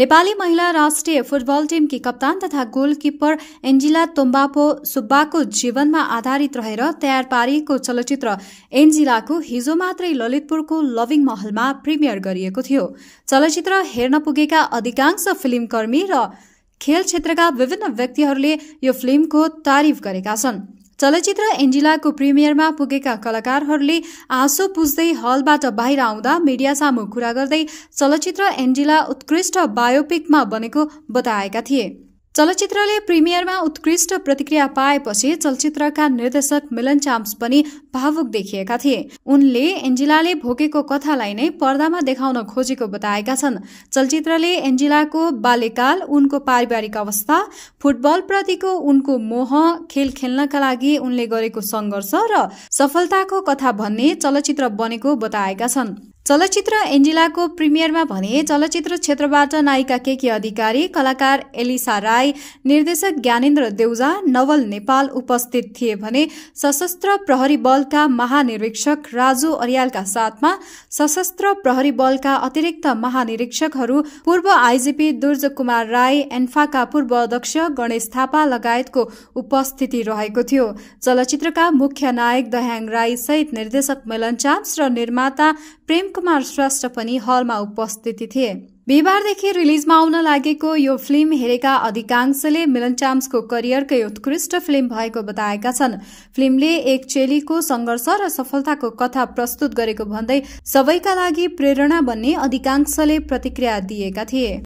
नेपाली महिला राष्ट्रिय फुटबल टिमकी कप्तान तथा गोलकिपर एन्जिला तोम्बापो सुब्बाको जीवनमा आधारित रहेर तयार पारिएको चलचित्र एन्जिलाको हिजो मात्रै ललितपुरको लभिङ महलमा प्रिमियर गरिएको थियो। चलचित्र हेर्न पुगेका अधिकांश फिल्मकर्मी र खेल क्षेत्रका विभिन्न व्यक्तिहरूले यो फिल्मको तारिफ गरेका छन्। चलचित्र एन्जिलाको प्रिमियरमा पुगेका कलाकारहरूले आँसु पुस्दै हलबाट बाहिर आउँदा मिडिया सामु कुरा गर्दै चलचित्र एन्जिला उत्कृष्ट बायोपिकमा बनेको बताएका थिए। चलचित्रले प्रिमियरमा उत्कृष्ट प्रतिक्रिया पाएपछि चलचित्रका निर्देशक मिलन चाम्स पनि भावुक देखिएका थिए। उनले एन्जिलाले भोगेको कथालाई नै पर्दामा देखाउन खोजेको बताएका छन्। चलचित्रले एन्जिलाको बाल्यकाल, उनको पारिवारिक अवस्था, फुटबल प्रतिको उनको मोह, खेल खेल्नका लागि उनले गरेको संघर्ष र सफलताको कथा भन्ने चलचित्र बनेको बताएका छन्। चलचित्र एन्जिलाको प्रिमियरमा भने चलचित्र क्षेत्रबाट नायिका केकी अधिकारी, कलाकार एलिसा राई, निर्देशक ज्ञानेन्द्र देउजा, नवल नेपाल उपस्थित थिए भने सशस्त्र प्रहरी बलका महानिरीक्षक राजु अर्यालका साथमा सशस्त्र प्रहरी बलका अतिरिक्त महानिरीक्षकहरू, पूर्व आइजिपी दुर्ज कुमार राई, एन्फाका पूर्व अध्यक्ष गणेश थापा लगायतको उपस्थिति रहेको थियो। चलचित्रका मुख्य नायक दयाङ राई सहित निर्देशक मिलन चाम्स र निर्माता प्रेम कुमार श्रेष्ठ पनि हलमा उपस्थित थिए। बिहिबारदेखि रिलिजमा आउन लागेको यो फिल्म हेरेका अधिकांशले मिलन चाम्सको करियरकै उत्कृष्ट फिल्म भएको बताएका छन्। फिल्मले एक चेलीको संघर्ष र सफलताको कथा प्रस्तुत गरेको भन्दै सबैका लागि प्रेरणा बन्ने अधिकांशले प्रतिक्रिया दिएका थिए।